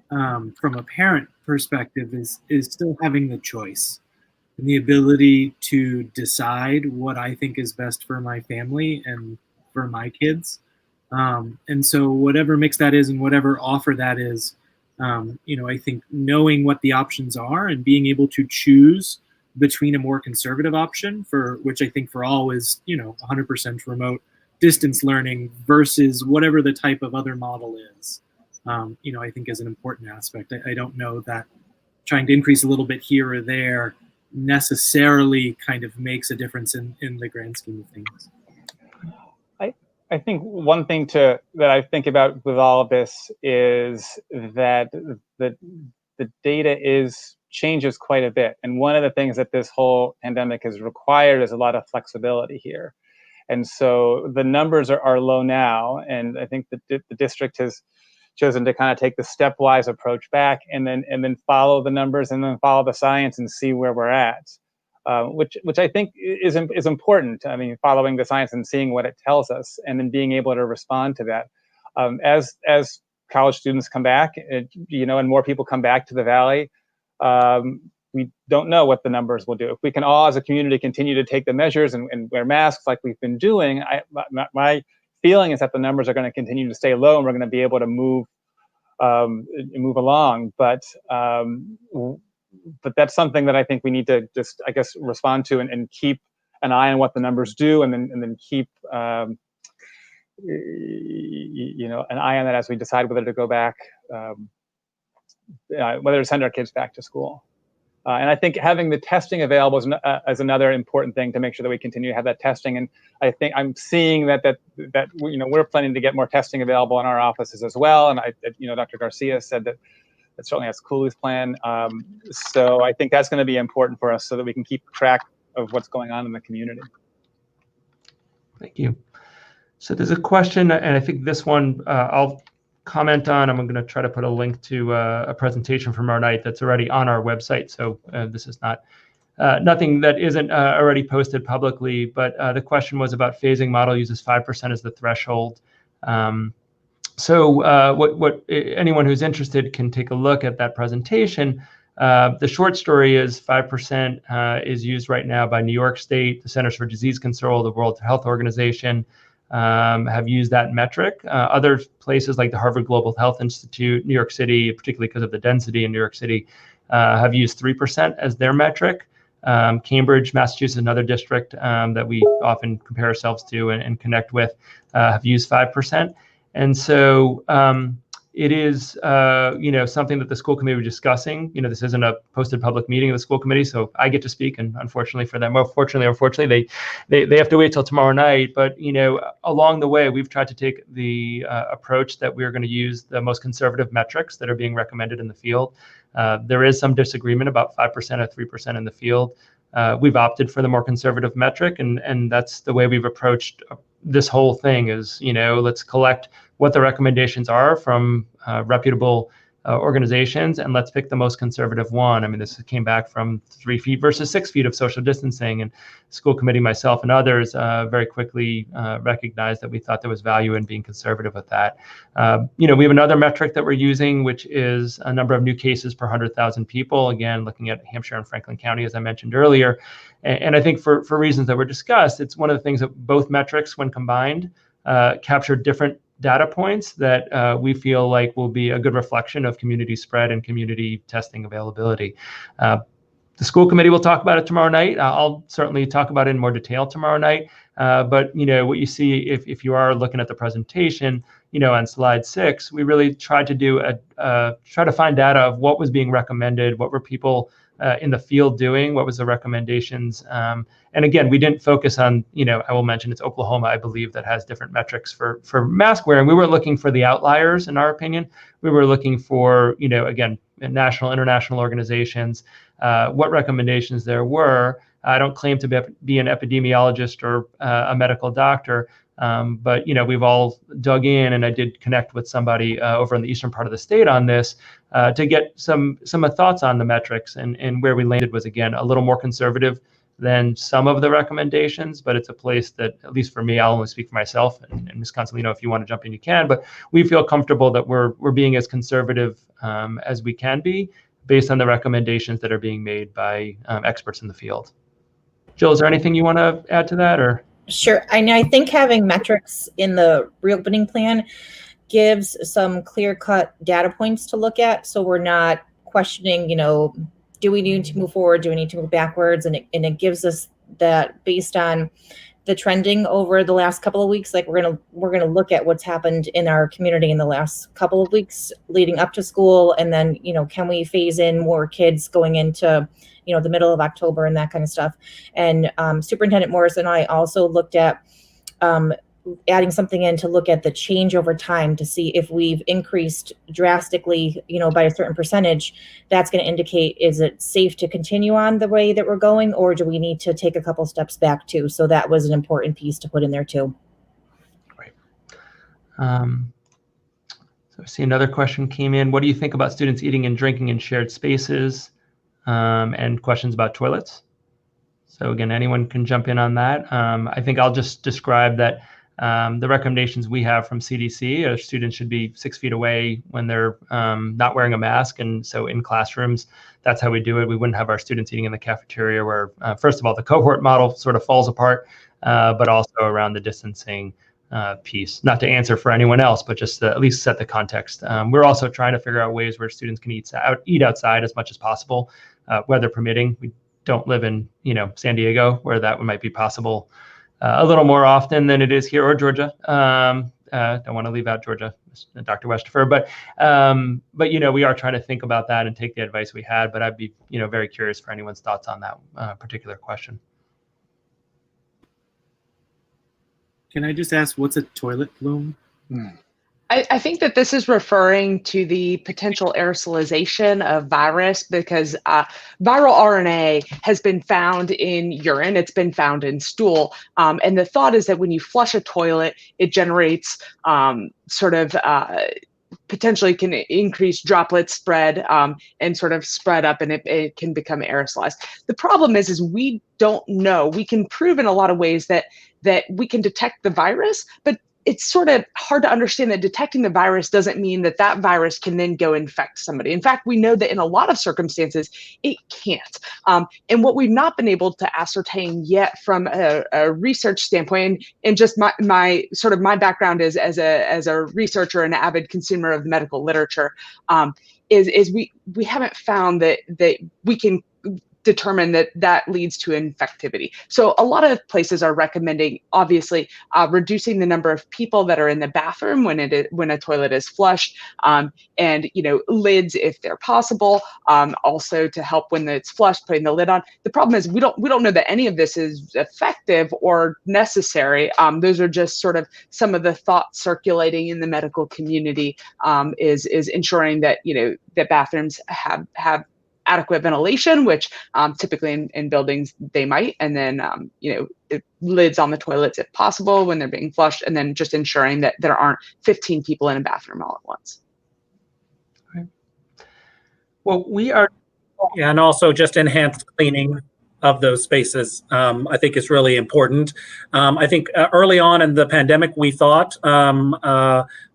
E: from a parent perspective is still having the choice and the ability to decide what I think is best for my family and for my kids. And so whatever mix that is and whatever offer that is, I think knowing what the options are and being able to choose between a more conservative option, for which I think for all is, 100% remote distance learning versus whatever the type of other model is, I think is an important aspect. I don't know that trying to increase a little bit here or there necessarily kind of makes a difference in the grand scheme of things.
H: I think one thing that I think about with all of this is that the data changes quite a bit. And one of the things that this whole pandemic has required is a lot of flexibility here. And so the numbers are low now. And I think the district has chosen to kind of take the stepwise approach back and then follow the numbers and then follow the science and see where we're at. Which I think is important. I mean, following the science and seeing what it tells us, and then being able to respond to that. As college students come back, and more people come back to the Valley, we don't know what the numbers will do. If we can all, as a community, continue to take the measures and wear masks like we've been doing, my feeling is that the numbers are going to continue to stay low, and we're going to be able to move along. But that's something that I think we need to just, I guess, respond to and keep an eye on what the numbers do, and then keep an eye on that as we decide whether to go back, whether to send our kids back to school. And I think having the testing available is another important thing to make sure that we continue to have that testing. And I think I'm seeing that we're planning to get more testing available in our offices as well. And Dr. Garcia said that certainly that's Cooley's plan. So I think that's going to be important for us so that we can keep track of what's going on in the community.
A: Thank you. So there's a question, and I think this one I'll comment on. I'm going to try to put a link to a presentation from our night that's already on our website. So this is not nothing that isn't already posted publicly, but the question was about phasing. Model uses 5% as the threshold. So what anyone who's interested can take a look at that presentation. The short story is 5% is used right now by New York State, the Centers for Disease Control, the World Health Organization have used that metric. Other places like the Harvard Global Health Institute, New York City, particularly because of the density in New York City, have used 3% as their metric. Cambridge, Massachusetts, another district that we often compare ourselves to and connect with, have used 5%. And so it is, something that the school committee was discussing. This isn't a posted public meeting of the school committee, so I get to speak. And unfortunately for them, fortunately or unfortunately, they have to wait till tomorrow night. But, along the way, we've tried to take the approach that we're going to use the most conservative metrics that are being recommended in the field. There is some disagreement about 5% or 3% in the field. We've opted for the more conservative metric, and that's the way we've approached this whole thing is, let's collect what the recommendations are from reputable organizations, and let's pick the most conservative one. I mean, this came back from 3 feet versus 6 feet of social distancing, and school committee, myself and others very quickly recognized that we thought there was value in being conservative with that. We have another metric that we're using, which is a number of new cases per 100,000 people. Again, looking at Hampshire and Franklin County, as I mentioned earlier. And I think for reasons that were discussed, it's one of the things that both metrics, when combined, capture different data points that we feel like will be a good reflection of community spread and community testing availability. The school committee will talk about it tomorrow night. I'll certainly talk about it in more detail tomorrow night. But what you see, if you are looking at the presentation, on slide 6, we really tried to do try to find data of what was being recommended, what were people in the field doing, what was the recommendations. And again, we didn't focus on, I will mention it's Oklahoma, I believe, that has different metrics for mask wearing. We were looking for the outliers, in our opinion. We were looking for, again, national, international organizations, what recommendations there were. I don't claim to be an epidemiologist or a medical doctor, but we've all dug in, and I did connect with somebody over in the eastern part of the state on this to get some thoughts on the metrics, and where we landed was, again, a little more conservative than some of the recommendations, but it's a place that, at least for me, I'll only speak for myself, and Ms. Consolino, if you want to jump in, you can, but we feel comfortable that we're being as conservative as we can be based on the recommendations that are being made by experts in the field. Jill, is there anything you want to add to that, or?
D: Sure. I think having metrics in the reopening plan gives some clear-cut data points to look at, so we're not questioning, do we need to move forward? Do we need to move backwards? And it gives us that, based on the trending over the last couple of weeks, like we're gonna look at what's happened in our community in the last couple of weeks leading up to school, and then can we phase in more kids going into the middle of October and that kind of stuff. And Superintendent Morris and I also looked at adding something in to look at the change over time to see if we've increased drastically, by a certain percentage. That's going to indicate, is it safe to continue on the way that we're going, or do we need to take a couple steps back too? So that was an important piece to put in there too.
A: Great. So I see another question came in. What do you think about students eating and drinking in shared spaces? And questions about toilets. So again, anyone can jump in on that. I think I'll just describe that the recommendations we have from CDC are students should be 6 feet away when they're not wearing a mask. And so in classrooms, that's how we do it. We wouldn't have our students eating in the cafeteria where, first of all, the cohort model sort of falls apart, but also around the distancing piece. Not to answer for anyone else, but just to at least set the context. We're also trying to figure out ways where students can eat outside as much as possible, weather permitting. We don't live in San Diego, where that might be possible a little more often than it is here, or Georgia. Don't want to leave out Georgia, Dr. Westerfer, but we are trying to think about that and take the advice we had. But I'd be very curious for anyone's thoughts on that particular question.
E: Can I just ask, what's a toilet plume?
F: I think that this is referring to the potential aerosolization of virus, because viral RNA has been found in urine, it's been found in stool, and the thought is that when you flush a toilet, it generates potentially can increase droplet spread and sort of spread up, and it can become aerosolized. The problem is we don't know. We can prove in a lot of ways that we can detect the virus, but it's sort of hard to understand that detecting the virus doesn't mean that that virus can then go infect somebody. In fact, we know that in a lot of circumstances, it can't. And what we've not been able to ascertain yet from a research standpoint, and just my background is as a researcher and avid consumer of medical literature, is we haven't found that we can determine that leads to infectivity. So a lot of places are recommending, obviously, reducing the number of people that are in the bathroom when a toilet is flushed, and lids if they're possible. Also to help when it's flushed, putting the lid on. The problem is we don't know that any of this is effective or necessary. Those are just sort of some of the thoughts circulating in the medical community. Is ensuring that that bathrooms have adequate ventilation, which typically in buildings they might, and then lids on the toilets if possible when they're being flushed, and then just ensuring that there aren't 15 people in a bathroom all at once.
A: Right. Well, we are.
G: Yeah, and also just enhanced cleaning of those spaces, I think is really important. I think early on in the pandemic, we thought,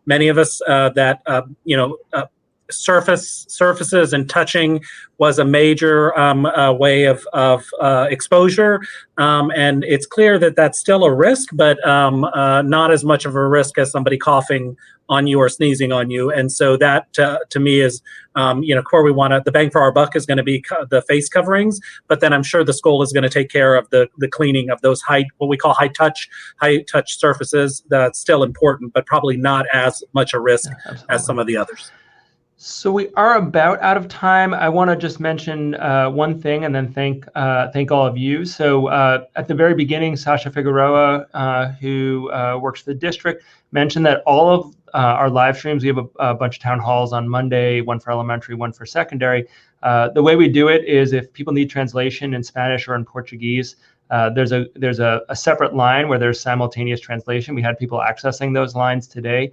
G: many of us, that surfaces and touching was a major way of exposure, and it's clear that that's still a risk, but not as much of a risk as somebody coughing on you or sneezing on you. And so that to me is where we want to, the bang for our buck is going to be the face coverings, but then I'm sure the school is going to take care of the cleaning of those what we call high touch surfaces. That's still important, but probably not as much a risk as some of the others.
A: So we are about out of time. I want to just mention one thing and then thank all of you. So at the very beginning, Sasha Figueroa, who works for the district, mentioned that all of our live streams, we have a bunch of town halls on Monday, one for elementary, one for secondary. The way we do it is if people need translation in Spanish or in Portuguese, there's a separate line where there's simultaneous translation. We had people accessing those lines today.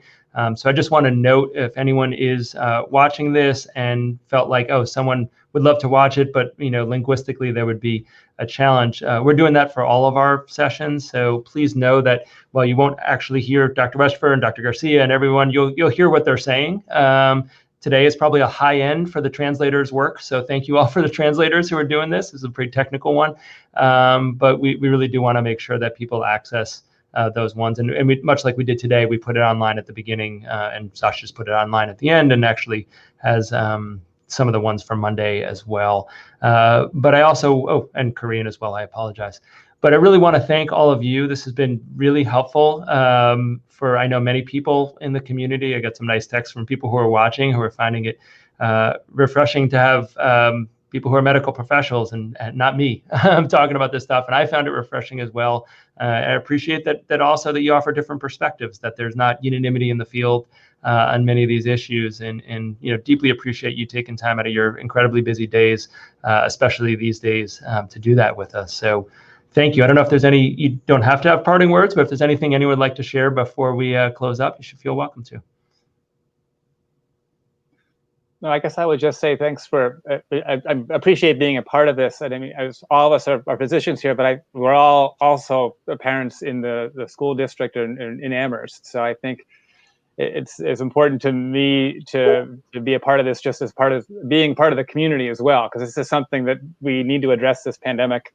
A: So I just want to note, if anyone is watching this and felt like, oh, someone would love to watch it, but linguistically there would be a challenge. We're doing that for all of our sessions. So please know that while you won't actually hear Dr. Westford and Dr. Garcia and everyone, you'll hear what they're saying. Today is probably a high end for the translators' work. So thank you all for the translators who are doing this. This is a pretty technical one. But we really do want to make sure that people access those ones. And we, much like we did today, we put it online at the beginning and Sasha just put it online at the end and actually has some of the ones from Monday as well. But I also, and Korean as well, I apologize. But I really want to thank all of you. This has been really helpful for, I know, many people in the community. I got some nice texts from people who are watching who are finding it refreshing to have people who are medical professionals and not me talking about this stuff. And I found it refreshing as well. I appreciate that also that you offer different perspectives, that there's not unanimity in the field on many of these issues, and deeply appreciate you taking time out of your incredibly busy days, especially these days, to do that with us. So thank you. I don't know if there's any, you don't have to have parting words, but if there's anything anyone would like to share before we close up, you should feel welcome to.
H: No, I guess I would just say thanks for, I appreciate being a part of this. And I mean, all of us are physicians here, but we're all also parents in the school district in Amherst. So I think it's important to me to be a part of this, just as part of being part of the community as well, because this is something that we need to address this pandemic,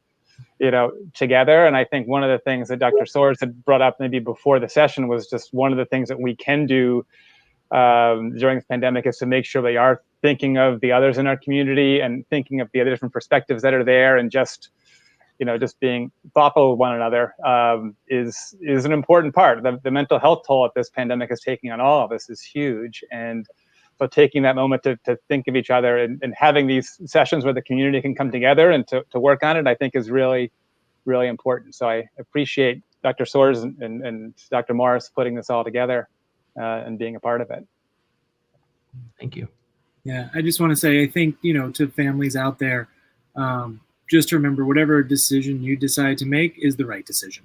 H: together. And I think one of the things that Dr. Soares had brought up maybe before the session was just one of the things that we can do during the pandemic is to make sure they are thinking of the others in our community and thinking of the other different perspectives that are there, and just being thoughtful of one another is an important part. The mental health toll that this pandemic is taking on all of us is huge, and so taking that moment to think of each other and having these sessions where the community can come together and to work on it, I think is really, really important. So I appreciate Dr. Soares and Dr. Morris putting this all together and being a part of it.
A: Thank you.
E: Yeah, I just want to say, I think, to families out there, just remember whatever decision you decide to make is the right decision.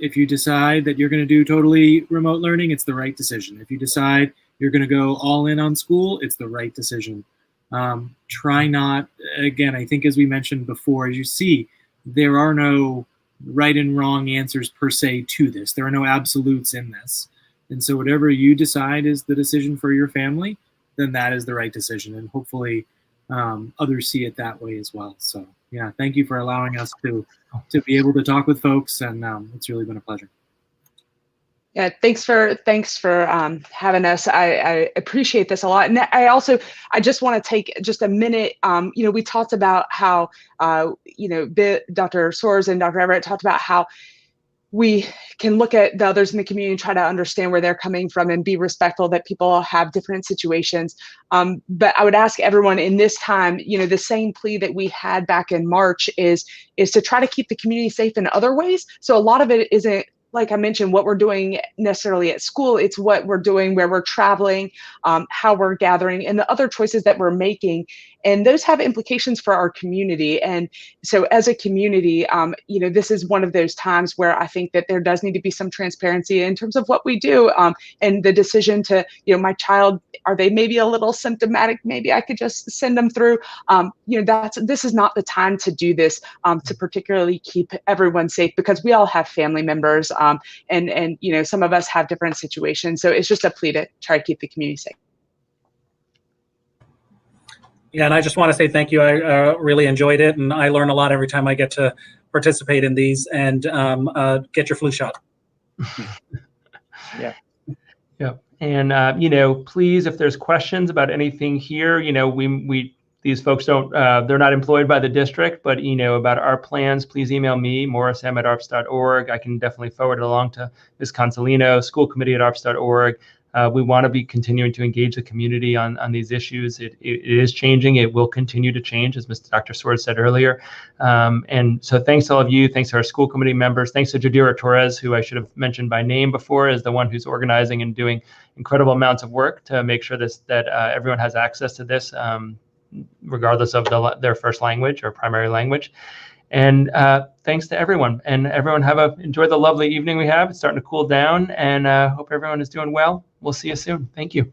E: If you decide that you're going to do totally remote learning, it's the right decision. If you decide you're going to go all in on school, it's the right decision. Try not, again, I think as we mentioned before, as you see, there are no right and wrong answers per se to this. There are no absolutes in this. And so whatever you decide is the decision for your family, then that is the right decision. And hopefully others see it that way as well. So yeah, thank you for allowing us to be able to talk with folks. And it's really been a pleasure.
F: Yeah, thanks for having us. I appreciate this a lot. And I just want to take just a minute. We talked about how, Dr. Soares and Dr. Everett talked about how we can look at the others in the community and try to understand where they're coming from and be respectful that people have different situations. But I would ask everyone in this time, the same plea that we had back in March is to try to keep the community safe in other ways. So a lot of it isn't like I mentioned, what we're doing necessarily at school. It's what we're doing, where we're traveling, how we're gathering, and the other choices that we're making. And those have implications for our community. And so as a community, this is one of those times where I think that there does need to be some transparency in terms of what we do, and the decision to, my child, are they maybe a little symptomatic? Maybe I could just send them through. This is not the time to do this, to particularly keep everyone safe, because we all have family members, and some of us have different situations. So it's just a plea to try to keep the community safe.
G: Yeah, and I just want to say thank you. I really enjoyed it, and I learn a lot every time I get to participate in these. And get your flu shot.
H: Yeah.
A: Yep. And please, if there's questions about anything here, these folks don't, they're not employed by the district, but about our plans, please email me, morrism@arps.org. I can definitely forward it along to Ms. Consolino, school committee at arps.org. We want to be continuing to engage the community on these issues. It is changing. It will continue to change, as Dr. Swords said earlier. And so thanks to all of you. Thanks to our school committee members. Thanks to Jadira Torres, who I should have mentioned by name before, is the one who's organizing and doing incredible amounts of work to make sure that everyone has access to this, regardless of their first language or primary language. And thanks to everyone. And everyone enjoy the lovely evening we have. It's starting to cool down, and hope everyone is doing well. We'll see you soon. Thank you.